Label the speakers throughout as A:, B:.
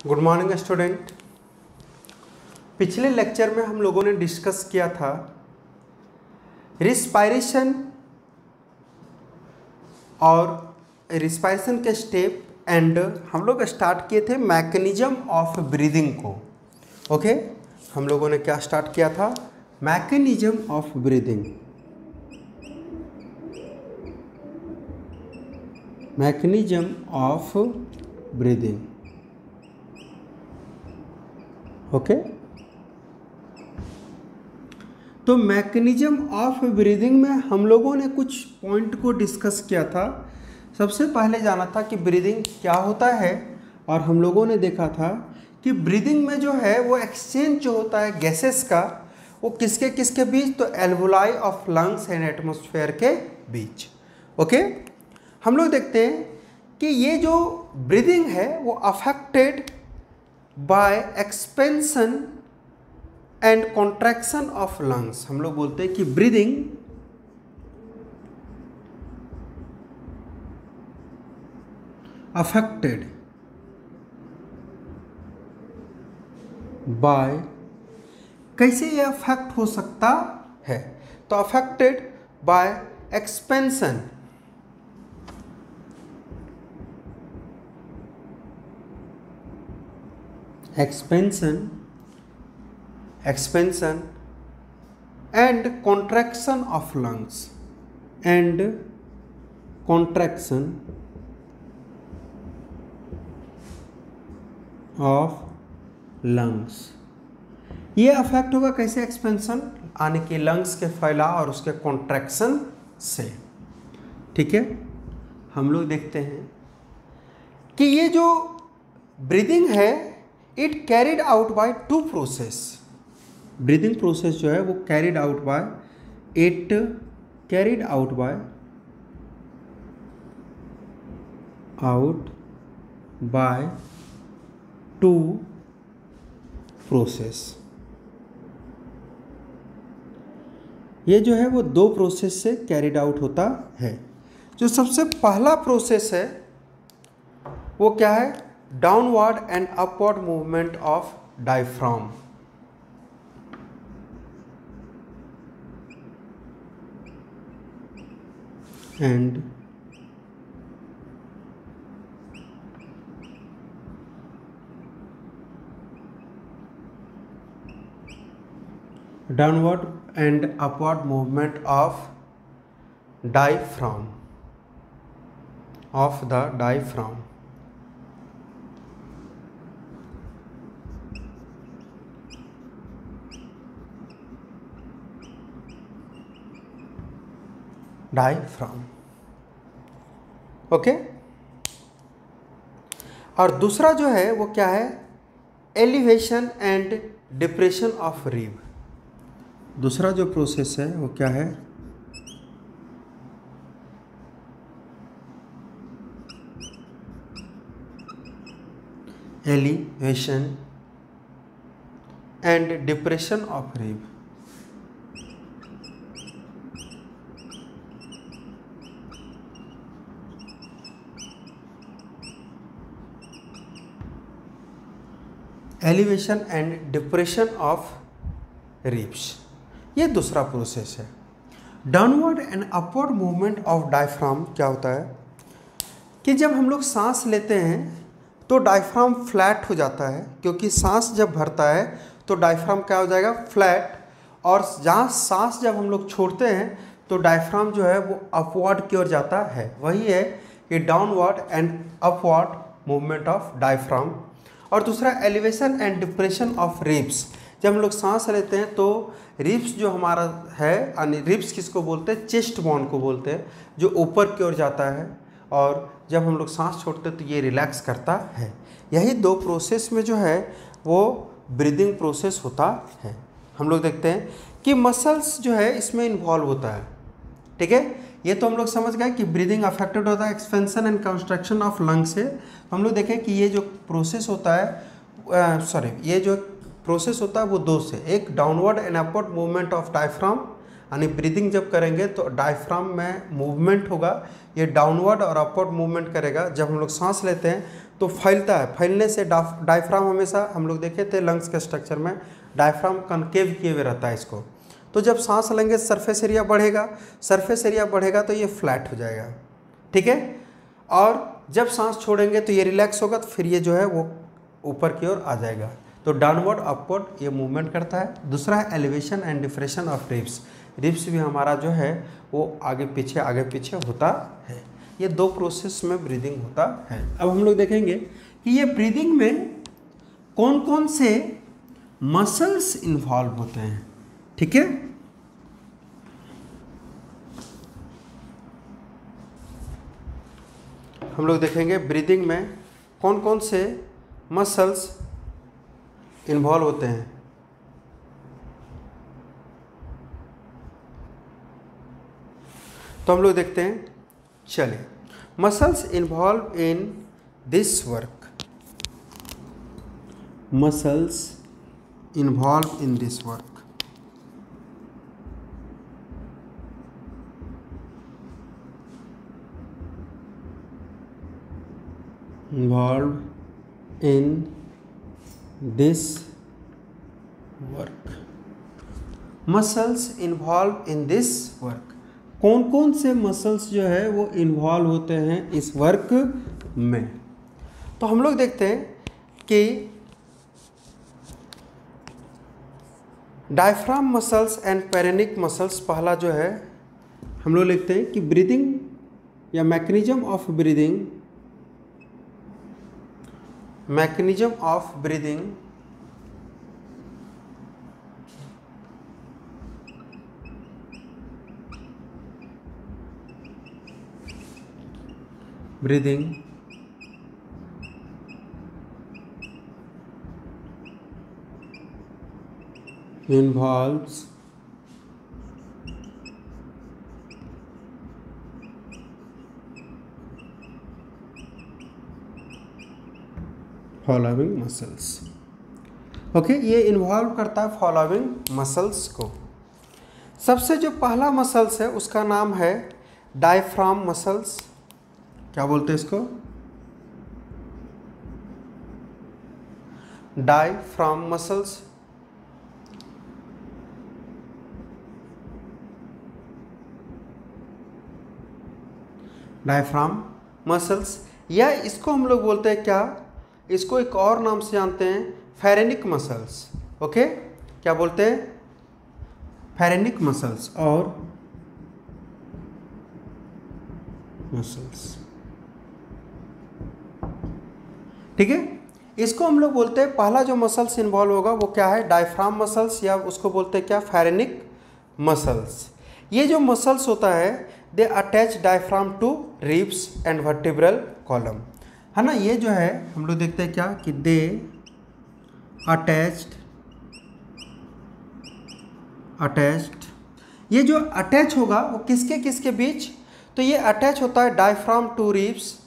A: Good morning student. पिछले lecture में हम लोगों ने डिस्कस किया था रिस्पायरेशन और रिस्पायरेशन के स्टेप एंड हम लोग स्टार्ट किए थे मैकेनिज्म ऑफ ब्रीदिंग को। ओके, हम लोगों ने क्या स्टार्ट किया था? Mechanism of breathing. Mechanism of breathing. Okay, तो मैकेनिज्म ऑफ ब्रीदिंग में हम लोगों ने कुछ पॉइंट को डिस्कस किया था। सबसे पहले जाना था कि ब्रीदिंग क्या होता है, और हम लोगों ने देखा था कि ब्रीदिंग में जो है वो एक्सचेंज जो होता है गैसेस का, वो किसके किसके बीच? तो alveoli of lungs and atmosphere के बीच। ओके, हम लोग देखते हैं कि ये जो ब्रीदिंग है वो affected by expansion and contraction of lungs. हम लोग बोलते हैं कि ब्रीदिंग अफेक्टेड बाय, कैसे ये अफेक्ट हो सकता है? तो affected by expansion expansion and contraction of lungs and contraction of lungs। ये अफेक्ट होगा कैसे? एक्सपेंशन यानी कि लंग्स के फैलाव और उसके कॉन्ट्रैक्शन से। ठीक है, हम लोग देखते हैं कि ये जो ब्रीदिंग है it carried out by two process. Breathing process जो है वो carried out by two process. ये जो है वो दो प्रोसेस से कैरिड आउट होता है। जो सबसे पहला प्रोसेस है वो क्या है? Downward and upward movement of diaphragm. And downward and upward movement of diaphragm, of the diaphragm. Diaphragm. Okay, और दूसरा जो है वो क्या है? Elevation and depression of rib. दूसरा जो प्रोसेस है वो क्या है? Elevation and depression of rib. Elevation and depression of ribs, ये दूसरा प्रोसेस है। Downward and upward movement of diaphragm क्या होता है कि जब हम लोग सांस लेते हैं तो डायफ्राम फ्लैट हो जाता है, क्योंकि सांस जब भरता है तो डायफ्राम क्या हो जाएगा? फ्लैट। और जहाँ सांस जब हम लोग छोड़ते हैं तो डायफ्राम जो है वो अपवर्ड की ओर जाता है। वही है कि downward and upward movement of diaphragm. और दूसरा elevation and depression of ribs. जब हम लोग सांस लेते हैं तो रिब्स जो हमारा है, यानी रिब्स किसको बोलते हैं? चेस्ट बोन को बोलते हैं, जो ऊपर की ओर जाता है, और जब हम लोग सांस छोड़ते हैं तो ये रिलैक्स करता है। यही दो प्रोसेस में जो है वो ब्रीदिंग प्रोसेस होता है। हम लोग देखते हैं कि मसल्स जो है इसमें इन्वॉल्व होता है। ठीक है, ये तो हम लोग समझ गए कि ब्रीदिंग अफेक्टेड होता है expansion and construction of lungs से। हम लोग देखें कि ये जो प्रोसेस होता है, ये जो प्रोसेस होता है वो दो से, एक downward and upward movement of diaphragm यानी ब्रीदिंग जब करेंगे तो डायफ्राम में मूवमेंट होगा, ये डाउनवर्ड और अपवर्ड मूवमेंट करेगा। जब हम लोग सांस लेते हैं तो फैलता है, फैलने से डायफ्राम हमेशा हम लोग देखे थे लंग्स के स्ट्रक्चर में डायफ्राम कनकेव किए हुए रहता है इसको। तो जब सांस लेंगे सरफेस एरिया बढ़ेगा, सरफेस एरिया बढ़ेगा तो ये फ्लैट हो जाएगा, ठीक है। और जब सांस छोड़ेंगे तो ये रिलैक्स होगा, तो फिर ये जो है वो ऊपर की ओर आ जाएगा। तो डाउनवर्ड अपवर्ड ये मूवमेंट करता है। दूसरा है elevation and depression of ribs. Ribs भी हमारा जो है वो आगे पीछे होता है। ये दो प्रोसेस में ब्रीदिंग होता है। अब हम लोग देखेंगे कि ये ब्रीदिंग में कौन कौन से मसल्स इन्वॉल्व होते हैं, ठीक है। हम लोग देखेंगे ब्रीदिंग में कौन कौन से मसल्स इन्वॉल्व होते हैं। तो हम लोग देखते हैं, चलिए। Muscles involve in this work, muscles involve in this work. Involved in this work, muscles involve in this work. कौन कौन से मसल्स जो है वो इन्वॉल्व होते हैं इस वर्क में। तो हम लोग देखते हैं कि डायफ्राम मसल्स एंड पेरेनिक मसल्स, पहला जो है हम लोग लिखते हैं कि ब्रीदिंग या mechanism of breathing, mechanism of breathing involves following muscles. Okay, ये इन्वॉल्व करता है फॉलोइंग मसल्स को। सबसे जो पहला मसल्स है उसका नाम है डायफ्राम मसल्स। क्या बोलते हैं इसको? Diaphragm muscles. डायफ्राम मसल्स, या इसको हम लोग बोलते हैं क्या, इसको एक और नाम से जानते हैं, फेरेनिक मसल्स। ओके, क्या बोलते हैं? फेरेनिक मसल्स और मसल्स, ठीक है। इसको हम लोग बोलते हैं, पहला जो मसल्स इन्वॉल्व होगा वो क्या है, डायफ्राम मसल्स, या उसको बोलते हैं क्या, फेरेनिक मसल्स। ये जो मसल्स होता है they attach diaphragm to ribs and vertebral column, है ना। ये जो है हम लोग देखते हैं क्या कि दे अटैच्ड, ये जो अटैच होगा वो किसके किसके बीच, तो ये अटैच होता है diaphragm to ribs,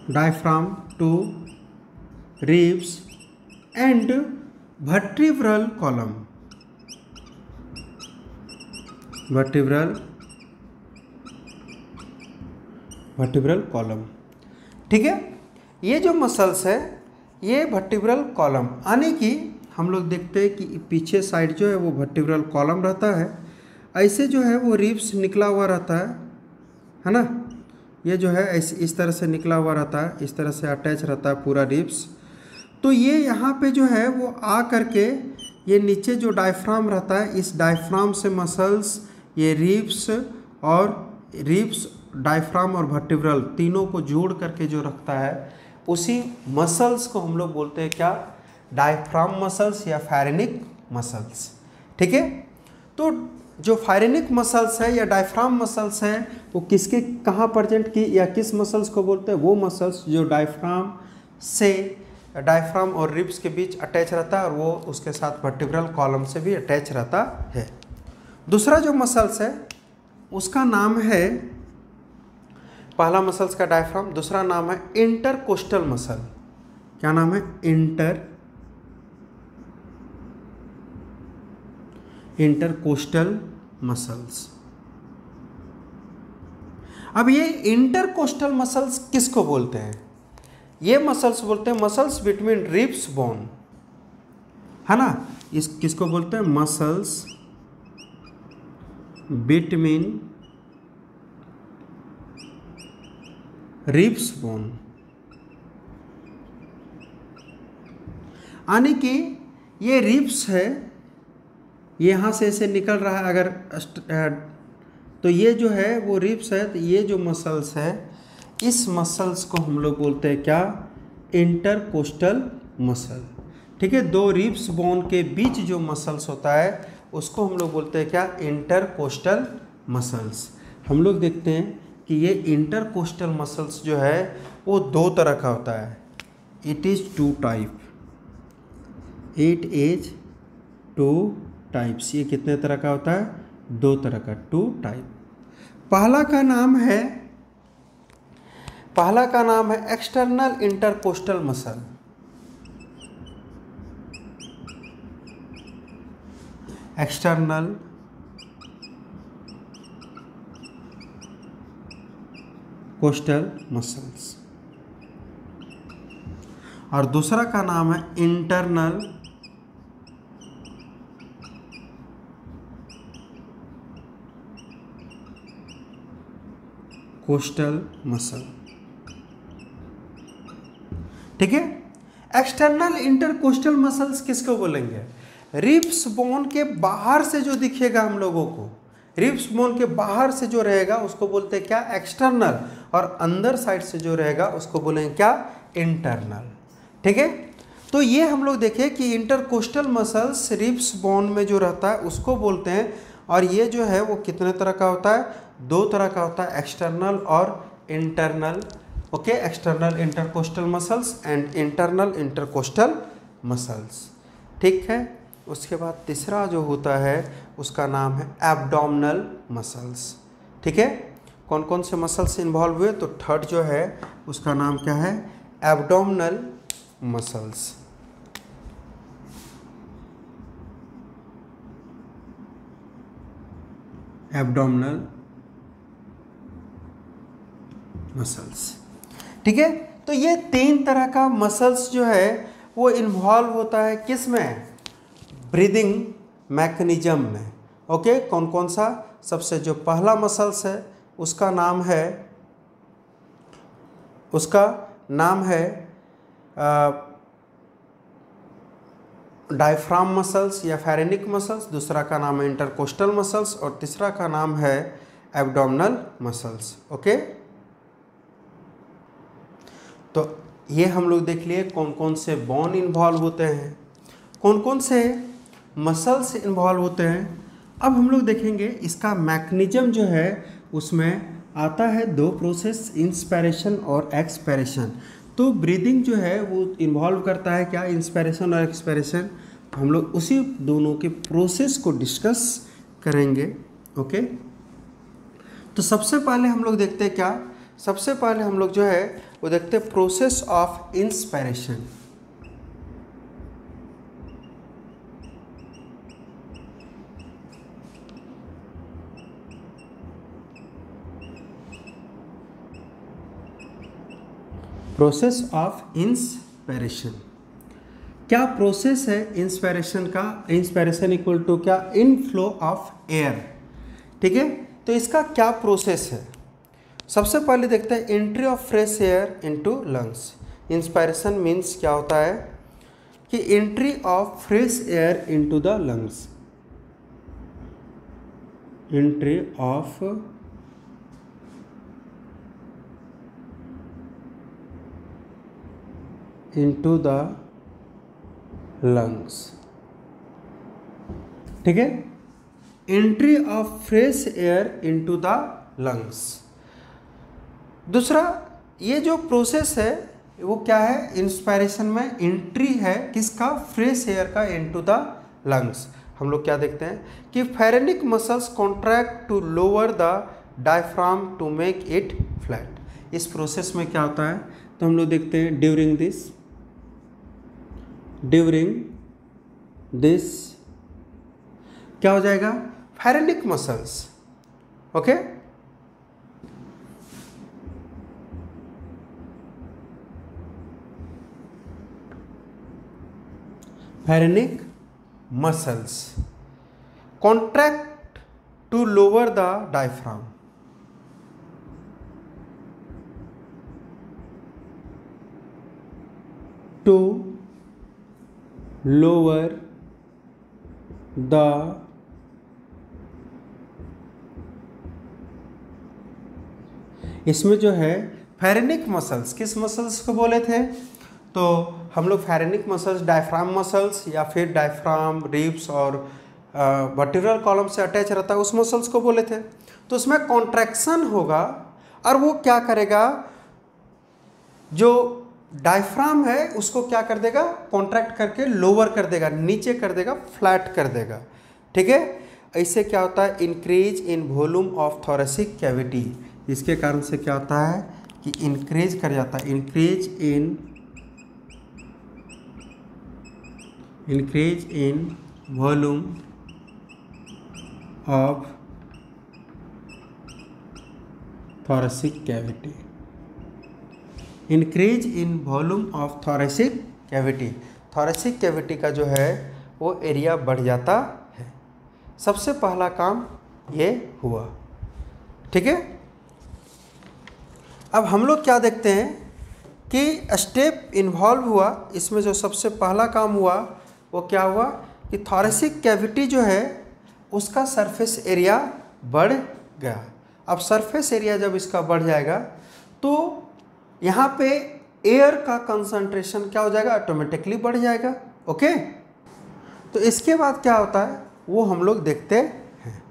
A: diaphragm to ribs and vertebral column, vertebral column, ठीक है। ये जो मसल्स है ये वर्टिब्रल कॉलम, यानी कि हम लोग देखते हैं कि पीछे साइड जो है वो वर्टिब्रल कॉलम रहता है, ऐसे जो है वो रिब्स निकला हुआ रहता है ना। ये जो है ऐसे इस तरह से निकला हुआ रहता है, इस तरह से अटैच रहता है पूरा रिब्स। तो ये यहाँ पे जो है वो आ करके ये नीचे जो डायफ्राम रहता है, इस डायफ्राम से मसल्स ये रिब्स डायफ्राम और वर्टिब्रल तीनों को जोड़ करके जो रखता है, उसी मसल्स को हम लोग बोलते हैं क्या, डायफ्राम मसल्स या फेरेनिक मसल्स, ठीक है। तो जो फेरेनिक मसल्स है या डायफ्राम मसल्स है वो किसके कहाँ प्रेजेंट की या किस मसल्स को बोलते हैं, वो मसल्स जो डायफ्राम और रिब्स के बीच अटैच रहता है और वो उसके साथ वर्टिब्रल कॉलम से भी अटैच रहता है। दूसरा जो मसल्स है उसका नाम है, पहला मसल्स का डायफ्राम, दूसरा नाम है इंटरकोस्टल मसल। क्या नाम है? Intercostal intercostal muscles. अब ये इंटरकोस्टल मसल्स किसको बोलते हैं? ये मसल्स बोलते हैं मसल्स बिटवीन रिब्स बोन, है ना। इस किसको बोलते हैं? Muscles between ribs bone. यानी कि ये रिब्स है, यहाँ से ऐसे निकल रहा है अगर तो ये जो है वो रिब्स है। तो ये जो मसल्स है, इस मसल्स को हम लोग बोलते हैं क्या? Intercostal muscle. ठीक है, दो रिब्स बोन के बीच जो मसल्स होता है उसको हम लोग बोलते हैं क्या? Intercostal muscles. हम लोग देखते हैं कि ये इंटरकोस्टल मसल्स जो है वो दो तरह का होता है। It is two type, it is two types. ये कितने तरह का होता है? दो तरह का, टू टाइप। पहला का नाम है external intercostal muscle. External coastal muscles. और दूसरा का नाम है इंटरनल कोस्टल मसल। ठीक है, एक्सटर्नल इंटरकोस्टल मसल्स किसको बोलेंगे? रिब्स बोन के बाहर से जो दिखेगा हम लोगों को, रिब्स बोन के बाहर से जो रहेगा उसको बोलते हैं क्या? एक्सटर्नल। और अंदर साइड से जो रहेगा उसको बोलेंगे क्या? इंटरनल। ठीक है, तो ये हम लोग देखें कि इंटरकोस्टल मसल्स रिब्स बोन में जो रहता है उसको बोलते हैं। और ये जो है वो कितने तरह का होता है? दो तरह का होता है, एक्सटर्नल और internal. Okay, external intercostal muscles and internal intercostal muscles. ठीक है, उसके बाद तीसरा जो होता है उसका नाम है एब्डोमिनल मसल्स। ठीक है, कौन कौन से मसल्स इन्वॉल्व हुए? तो थर्ड जो है उसका नाम क्या है? Abdominal muscles. Abdominal muscles. ठीक है, तो ये तीन तरह का मसल्स जो है वो इन्वॉल्व होता है किस में? ब्रीदिंग मैकेनिज्म में। ओके, कौन कौन सा? सबसे जो पहला मसल्स है उसका नाम है डायफ्राम मसल्स या फेरेनिक मसल्स। दूसरा का नाम है इंटरकोस्टल मसल्स और तीसरा का नाम है एब्डोमिनल मसल्स। ओके, तो ये हम लोग देख लिए कौन कौन से बोन इन्वॉल्व होते हैं, कौन कौन से मसल्स इन्वॉल्व होते हैं। अब हम लोग देखेंगे इसका मैकेनिज्म जो है उसमें आता है दो प्रोसेस, इंस्पिरेशन और एक्सपिरेशन। तो ब्रीदिंग जो है वो इन्वॉल्व करता है क्या? इंस्पिरेशन और एक्सपिरेशन। हम लोग उसी दोनों के प्रोसेस को डिस्कस करेंगे। ओके, तो सबसे पहले हम लोग देखते हैं क्या? सबसे पहले हम लोग जो है वो देखते हैं process of inspiration. Process of inspiration क्या प्रोसेस है इंस्पिरेशन का? इंस्पिरेशन इक्वल टू क्या? Inflow of air. ठीक है, तो इसका क्या प्रोसेस है? सबसे पहले देखते हैं entry of fresh air into lungs. Inspiration means क्या होता है कि entry of fresh air into the lungs. Entry of into the lungs. ठीक है, entry of fresh air into the lungs. दूसरा, ये जो प्रोसेस है वो क्या है? इंस्पिरेशन में एंट्री है किसका? फ्रेश एयर का इनटू द लंग्स। हम लोग क्या देखते हैं कि phrenic muscles contract to lower the diaphragm to make it flat. इस प्रोसेस में क्या होता है? तो हम लोग देखते हैं ड्यूरिंग दिस क्या हो जाएगा, phrenic muscles. Okay, phrenic muscles contract to lower the diaphragm, to lower the इसमें जो है फेरेनिक मसल्स, किस मसल्स को बोले थे, तो हम लोग फेरेनिक मसल्स डायफ्राम मसल्स या फिर डायफ्राम, रिब्स और वर्टिब्रल कॉलम से अटैच रहता है उस मसल्स को बोले थे। तो उसमें कॉन्ट्रैक्शन होगा और वो क्या करेगा, जो डायफ्राम है उसको क्या कर देगा, कॉन्ट्रैक्ट करके लोअर कर देगा, नीचे कर देगा, फ्लैट कर देगा। ठीक है, ऐसे क्या होता है, increase in volume of thoracic cavity. इसके कारण से क्या होता है कि इंक्रीज कर जाता है, increase in volume of thoracic cavity, increase in volume of thoracic cavity. Thoracic cavity का जो है वो एरिया बढ़ जाता है। सबसे पहला काम ये हुआ। ठीक है, अब हम लोग क्या देखते हैं कि स्टेप इन्वॉल्व हुआ इसमें। जो सबसे पहला काम हुआ वो क्या हुआ कि थोरेसिक कैविटी जो है उसका सरफेस एरिया बढ़ गया। अब सरफेस एरिया जब इसका बढ़ जाएगा तो यहाँ पे एयर का कंसंट्रेशन क्या हो जाएगा, ऑटोमेटिकली बढ़ जाएगा। ओके, तो इसके बाद क्या होता है वो हम लोग देखते हैं।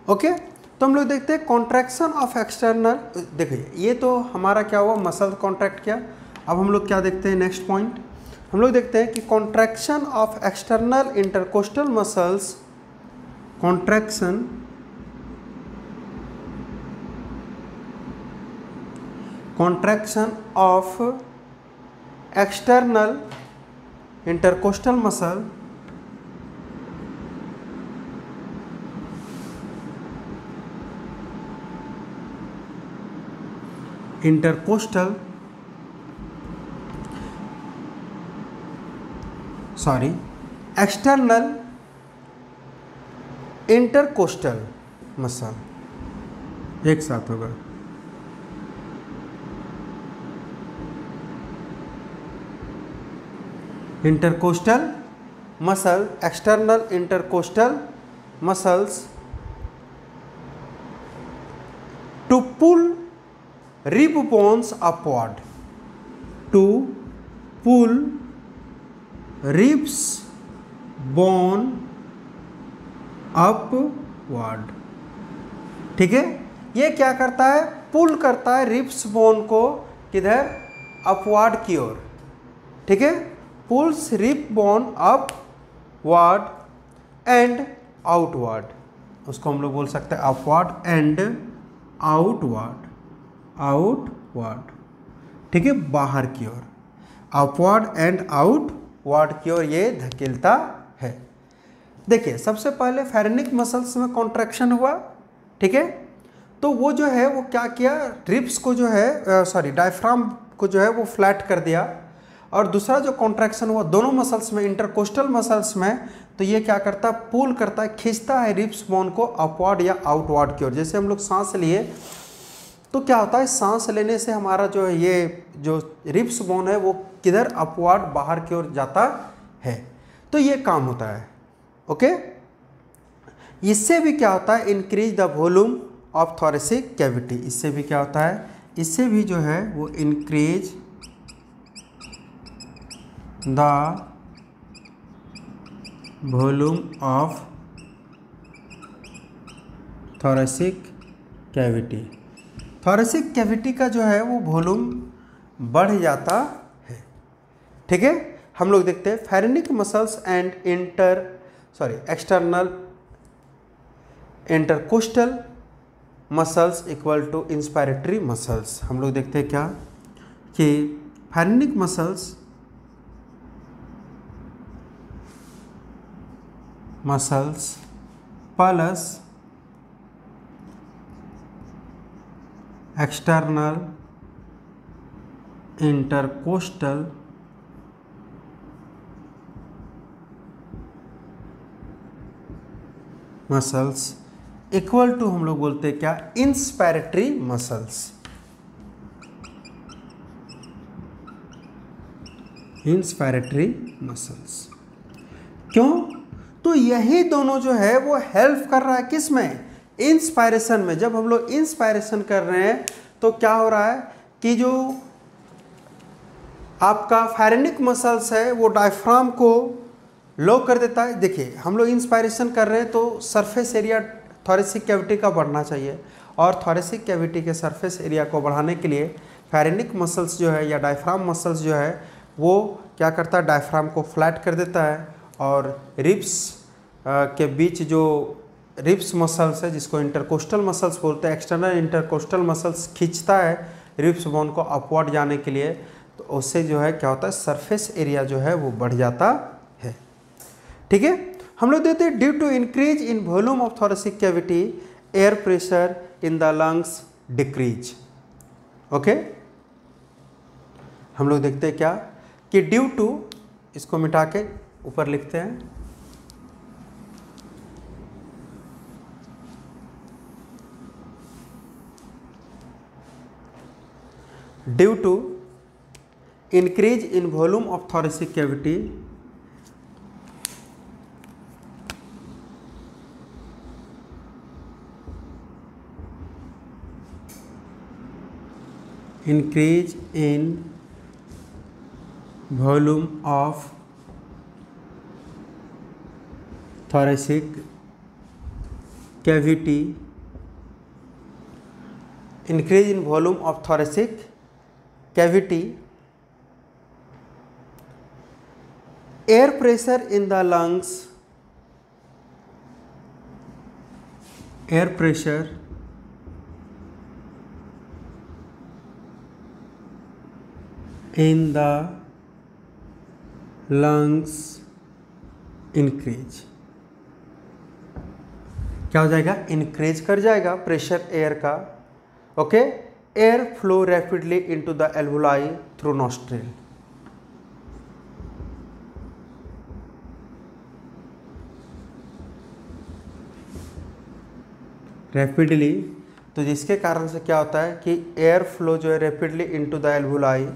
A: ओके, तो हम लोग देखते हैं कॉन्ट्रैक्शन ऑफ एक्सटर्नल। देखिए ये तो हमारा क्या हुआ, मसल कॉन्ट्रैक्ट किया। अब हम लोग क्या देखते हैं, नेक्स्ट पॉइंट हम लोग देखते हैं कि contraction of external intercostal muscles, contraction of external intercostal muscle external intercostal muscle, एक साथ होगा। Intercostal muscle, external intercostal muscles to pull rib bones upward, to pull ribs bone upward। ठीक है, ये क्या करता है, पुल करता है रिब्स बोन को किधर, अपवार्ड की ओर। ठीक है, pulls rib bone upward and outward, उसको हम लोग बोल सकते हैं अपवार्ड एंड आउटवर्ड, आउटवर्ड। ठीक है, बाहर की ओर, अपवर्ड एंड आउटवर्ड की ओर ये धकेलता है। देखिए सबसे पहले फेरेनिक मसल्स में कॉन्ट्रैक्शन हुआ। ठीक है, तो वो जो है वो क्या किया, रिब्स को जो है डायफ्राम को जो है वो फ्लैट कर दिया। और दूसरा जो कॉन्ट्रैक्शन हुआ दोनों मसल्स में, इंटरकोस्टल मसल्स में, तो ये क्या करता है, पुल करता है, खींचता है रिब्स बोन को अपवर्ड या आउटवर्ड की ओर। जैसे हम लोग सांस लिए तो क्या होता है, सांस लेने से हमारा जो है ये जो रिब्स बोन है वो किधर, अपवर्ड, बाहर की ओर जाता है। तो ये काम होता है। ओके, इससे भी क्या होता है, increase the volume of thoracic cavity. इससे भी क्या होता है, इससे भी जो है वो increase the volume of thoracic cavity. Thoracic cavity का जो है वो वॉल्यूम बढ़ जाता है। ठीक है, हम लोग देखते हैं phrenic muscles and external intercostal muscles equal to inspiratory muscles. हम लोग देखते हैं क्या कि phrenic muscles plus external intercostal muscles equal to हम लोग बोलते हैं क्या, इंस्पायरेटरी मसल्स। इंस्पायरेटरी मसल्स क्यों? तो यही दोनों जो है वो हेल्प कर रहा है किस में, इंस्पायरेशन में। जब हम लोग इंस्पायरेशन कर रहे हैं तो क्या हो रहा है कि जो आपका फेरेनिक मसल्स है वो डायफ्राम को लो कर देता है। देखिए हम लोग इंस्पायरेशन कर रहे हैं तो सरफेस एरिया थोरेसिक कैविटी का बढ़ना चाहिए, और थोरेसिक कैविटी के सरफेस एरिया को बढ़ाने के लिए फेरेनिक मसल्स जो है या डायफ्राम मसल्स जो है वो क्या करता है, डायफ्राम को फ्लैट कर देता है, और रिब्स के बीच जो रिब्स मसल्स है जिसको इंटरकोस्टल मसल्स बोलते हैं, एक्सटर्नल इंटरकोस्टल मसल्स खींचता है रिब्स बोन को अपवर्ड जाने के लिए। तो उससे जो है क्या होता है, सरफेस एरिया जो है वो बढ़ जाता है। ठीक है, हम लोग देते हैं due to increase in volume of thoracic cavity air pressure in the lungs decrease. Okay, हम लोग देखते हैं क्या कि ड्यू टू, इसको मिटा के ऊपर लिखते हैं, due to increase in volume of thoracic cavity increase in volume of thoracic cavity, increase in volume of thoracic cavity, air pressure in the lungs, air pressure in the lungs increase। क्या हो जाएगा, increase कर जाएगा pressure air का। Okay, air flow rapidly into the alveoli through nostril. Rapidly, तो जिसके कारण से क्या होता है कि एयर फ्लो जो है rapidly into the alveoli,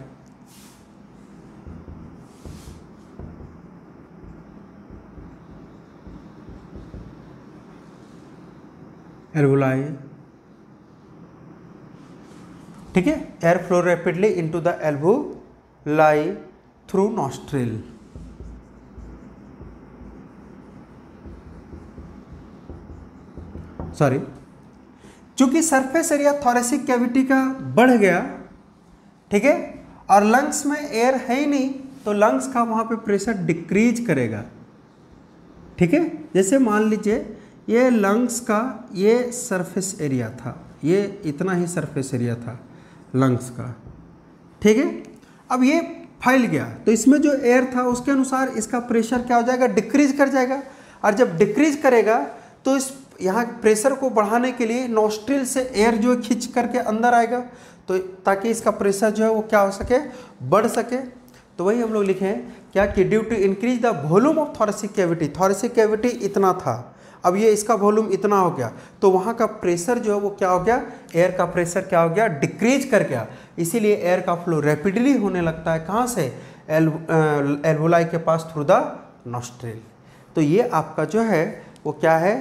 A: alveoli, ठीक है, air flow rapidly into the alveoli through nostril. Sorry, चूंकि सरफेस एरिया थोरेसिक कैविटी का बढ़ गया, ठीक है, और लंग्स में एयर है ही नहीं, तो लंग्स का वहां पे प्रेशर डिक्रीज करेगा। ठीक है, जैसे मान लीजिए ये लंग्स का ये सरफेस एरिया था, ये इतना ही सरफेस एरिया था लंग्स का। ठीक है, अब ये फैल गया तो इसमें जो एयर था उसके अनुसार इसका प्रेशर क्या हो जाएगा, डिक्रीज कर जाएगा। और जब डिक्रीज करेगा तो इस यहाँ प्रेशर को बढ़ाने के लिए नॉस्ट्रिल से एयर जो है खींच करके अंदर आएगा, तो ताकि इसका प्रेशर जो है वो क्या हो सके, बढ़ सके। तो वही हम लोग लिखें क्या कि due to increase the volume of thoracic cavity, thoracic cavity इतना था, अब ये इसका वॉल्यूम इतना हो गया, तो वहाँ का प्रेशर जो है वो क्या हो गया, एयर का प्रेशर क्या हो गया, डिक्रीज कर गया। इसीलिए एयर का फ्लो रैपिडली होने लगता है, कहाँ से, एल्वुलाई के पास थ्रू द नॉस्ट्रिल। तो ये आपका जो है वो क्या है,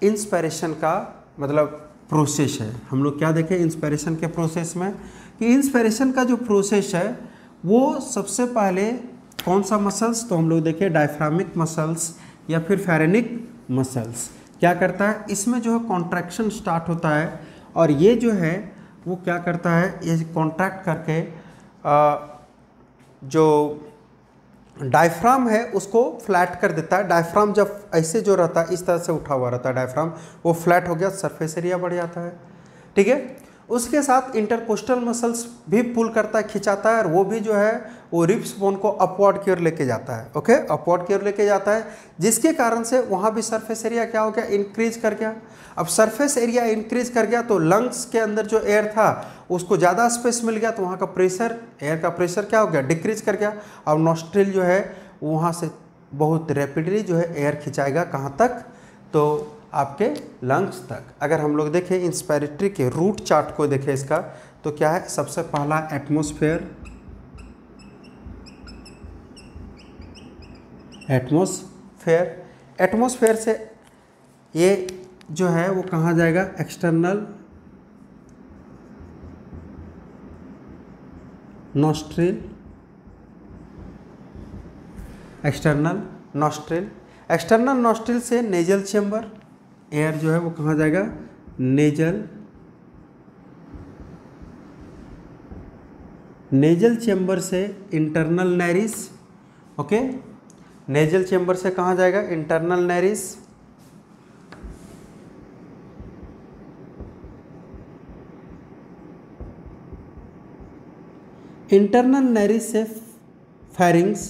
A: इंस्पायरेशन का मतलब प्रोसेस है। हम लोग क्या देखें इंस्पायरेशन के प्रोसेस में कि इंस्पायरेशन का जो प्रोसेस है वो सबसे पहले कौन सा मसल्स, तो हम लोग देखें डायफ्रामिक मसल्स या फिर फेरेनिक मसल्स क्या करता है, इसमें जो है कॉन्ट्रैक्शन स्टार्ट होता है, और ये जो है वो क्या करता है, ये कॉन्ट्रैक्ट करके जो डायफ्राम है उसको फ्लैट कर देता है। डायफ्राम जब ऐसे जो रहता है इस तरह से उठा हुआ रहता है डायफ्राम, वो फ्लैट हो गया, सरफेस एरिया बढ़ जाता है। ठीक है, उसके साथ इंटरकोस्टल मसल्स भी पुल करता है, खिंचाता है, और वो भी जो है वो रिब्स बोन को अपवर्ड की ओर लेके जाता है। ओके, अपवर्ड की ओर लेके जाता है, जिसके कारण से वहाँ भी सरफेस एरिया क्या हो गया, इंक्रीज कर गया। अब सरफेस एरिया इंक्रीज कर गया तो लंग्स के अंदर जो एयर था उसको ज़्यादा स्पेस मिल गया, तो वहाँ का प्रेशर, एयर का प्रेशर क्या हो गया, डिक्रीज कर गया। अब नॉस्ट्रिल जो है वहाँ से बहुत रैपिडली जो है एयर खिंचाएगा, कहाँ तक, तो आपके लंग्स तक। अगर हम लोग देखें इंस्पायरेटरी के रूट चार्ट को देखें इसका, तो क्या है, सबसे पहला एटमॉस्फेयर, एटमॉस्फेयर से ये जो है वो कहाँ जाएगा, एक्सटर्नल नॉस्ट्रिल, एक्सटर्नल नॉस्ट्रिल से नेजल चेम्बर, एयर जो है वो कहाँ जाएगा, नेजल चेम्बर से इंटरनल नैरिस। ओके, नेजल चेम्बर से कहाँ जाएगा, इंटरनल नैरिस, इंटरनल नैरिस से फेरिंग्स,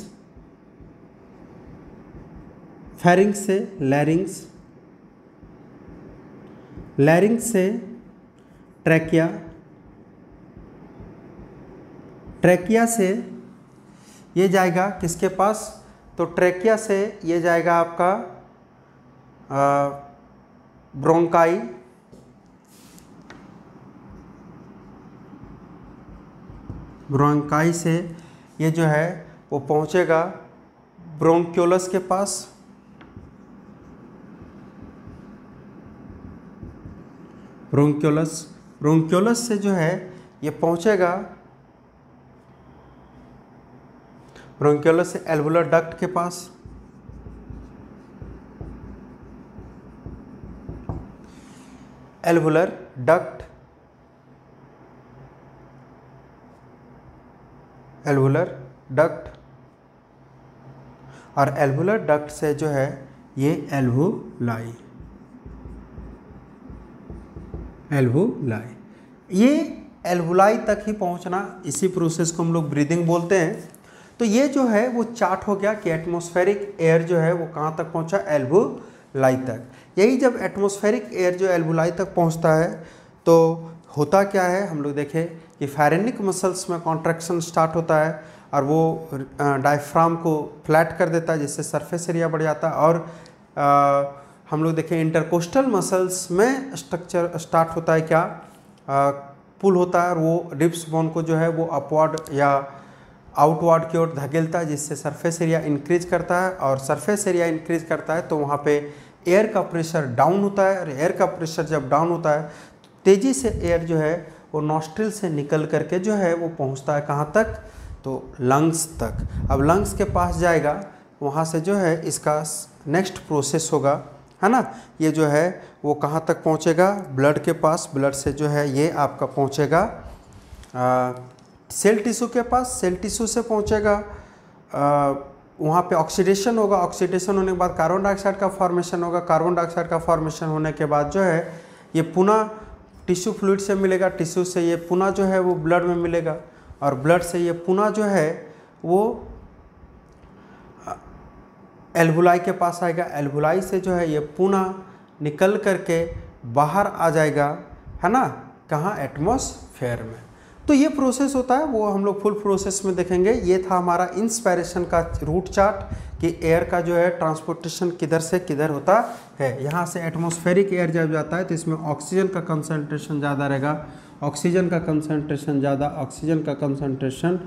A: फेरिंग्स से लैरिंग्स, लैरिंग्स से ट्रैकिया, ट्रैकिया से ये जाएगा किसके पास, तो ट्रैकिया से ये जाएगा आपका ब्रोंकाई, ब्रोंकाई से ये जो है वो पहुंचेगा ब्रोंक्यूलस के पास, ब्रोंक्यूलस से जो है ये पहुंचेगा, ब्रोंक्यूलस से एल्वुलर डक्ट के पास, एल्वुलर डक्ट, और एल्वुलर डक्ट से जो है ये एल्वुलाई, ये एल्वुलाई तक ही पहुंचना, इसी प्रोसेस को हम लोग ब्रीदिंग बोलते हैं। तो ये जो है वो चार्ट हो गया कि एटमॉस्फेरिक एयर जो है वो कहाँ तक पहुंचा, एल्वुलाई तक। यही जब एटमॉस्फेरिक एयर जो एल्वुलाई तक पहुंचता है तो होता क्या है, हम लोग देखें कि फेरेनिक मसल्स में कॉन्ट्रैक्शन स्टार्ट होता है और वो डायफ्राम को फ्लैट कर देता है, जिससे सरफेस एरिया बढ़ जाता है। और हम लोग देखें इंटरकोस्टल मसल्स में स्ट्रक्चर स्टार्ट होता है क्या, पुल होता है, और वो रिब्स बोन को जो है वो अपवर्ड या आउटवर्ड की ओर धकेलता है, जिससे सरफेस एरिया इंक्रीज करता है। और सरफेस एरिया इंक्रीज करता है तो वहाँ पे एयर का प्रेशर डाउन होता है, और एयर का प्रेशर जब डाउन होता है तेज़ी से एयर जो है वो नॉस्ट्रिल से निकल करके जो है वो पहुँचता है कहाँ तक, तो लंग्स तक। अब लंग्स के पास जाएगा, वहाँ से जो है इसका नेक्स्ट प्रोसेस होगा, है ना, ये जो है वो कहाँ तक पहुँचेगा, ब्लड के पास, ब्लड से जो है ये आपका पहुँचेगा सेल टिश्यू के पास, सेल टिश्यू से पहुँचेगा, वहाँ पे ऑक्सीडेशन होगा, ऑक्सीडेशन होने के बाद कार्बन डाइऑक्साइड का फॉर्मेशन होगा, कार्बन डाइऑक्साइड का फॉर्मेशन होने के बाद जो है ये पुनः टिश्यू फ्लूइड से मिलेगा, टिश्यू से ये पुनः जो है वो ब्लड में मिलेगा, और ब्लड से ये पुनः जो है वो एल्वुलाई के पास आएगा, एल्वुलाई से जो है ये पुनः निकल करके बाहर आ जाएगा, है ना, कहाँ, एटमॉस्फेयर में। तो ये प्रोसेस होता है, वो हम लोग फुल प्रोसेस में देखेंगे। ये था हमारा इंस्पायरेशन का रूट चार्ट कि एयर का जो है ट्रांसपोर्टेशन किधर से किधर होता है। यहाँ से एटमॉस्फेरिक एयर जब जाता है तो इसमें ऑक्सीजन का कंसंट्रेशन ज़्यादा रहेगा, ऑक्सीजन का कंसंट्रेशन ज़्यादा, ऑक्सीजन का कंसंट्रेशन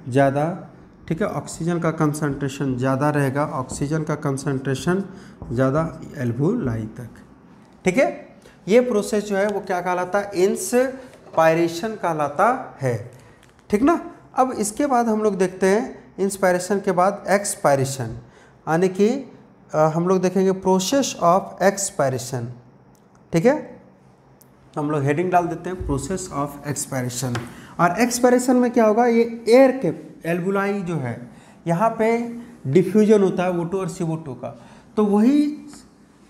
A: ज़्यादा, ठीक है, ऑक्सीजन का कंसंट्रेशन ज़्यादा रहेगा, ऑक्सीजन का कंसंट्रेशन ज़्यादा एल्वुलाई तक, ठीक है। ये प्रोसेस जो है वो क्या कहलाता है, इंस्पायरेशन कहलाता है, ठीक ना। अब इसके बाद हम लोग देखते हैं इंस्पायरेशन के बाद एक्सपायरेशन, यानी कि हम लोग देखेंगे प्रोसेस ऑफ एक्सपायरेशन, ठीक है। हम लोग हेडिंग डाल देते हैं प्रोसेस ऑफ एक्सपायरेशन। और एक्सपायरेशन में क्या होगा, ये एयर के एल्वुलाई जो है यहाँ पे डिफ्यूजन होता है O2 और CO2 का, तो वही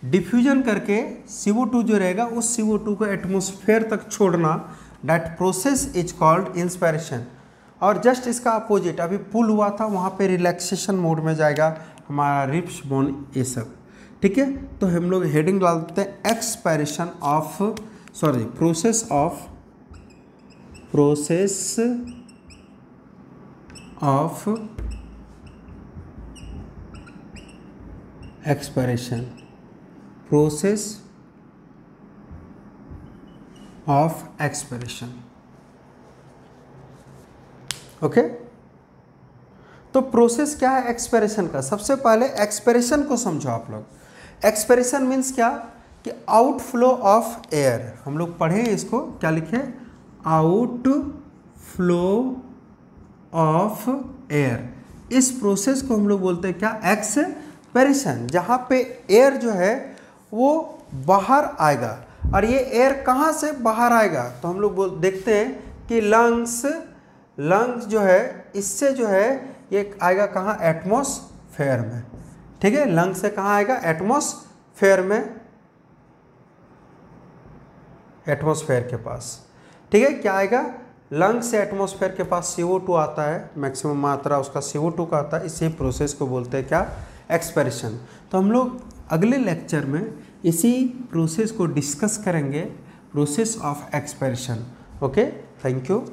A: डिफ्यूजन करके CO2 जो रहेगा उस CO2 को एटमॉस्फेयर तक छोड़ना, that process is called inspiration. और जस्ट इसका अपोजिट, अभी पुल हुआ था वहाँ पे रिलैक्सेशन मोड में जाएगा हमारा रिब्स बोन, ये सब। ठीक है, तो हम लोग हेडिंग डाल देते हैं expiration of, sorry, process of expiration, process of expiration. Okay, तो प्रोसेस क्या है एक्सपायरेशन का? सबसे पहले एक्सपायरेशन को समझो आप लोग। एक्सपायरेशन मीन्स क्या कि आउटफ्लो ऑफ एयर। हम लोग पढ़े इसको, क्या लिखे? Outflow of air. इस प्रोसेस को हम लोग बोलते हैं क्या? एक्सपायरेशन। जहाँ पे एयर जो है वो बाहर आएगा। और ये एयर कहाँ से बाहर आएगा? तो हम लोग देखते हैं कि लंग्स जो है, इससे जो है ये आएगा कहाँ? एटमॉस्फेयर में। ठीक है, लंग से कहाँ आएगा? एटमॉस्फेयर में, एटमॉस्फेयर के पास। ठीक है, क्या आएगा? लंग से एटमॉस्फेयर के पास CO2 आता है, मैक्सिमम मात्रा उसका CO2 का आता है। इसी प्रोसेस को बोलते हैं क्या? एक्सपायरेशन। तो हम लोग अगले लेक्चर में इसी प्रोसेस को डिस्कस करेंगे, process of expiration. Okay, thank you.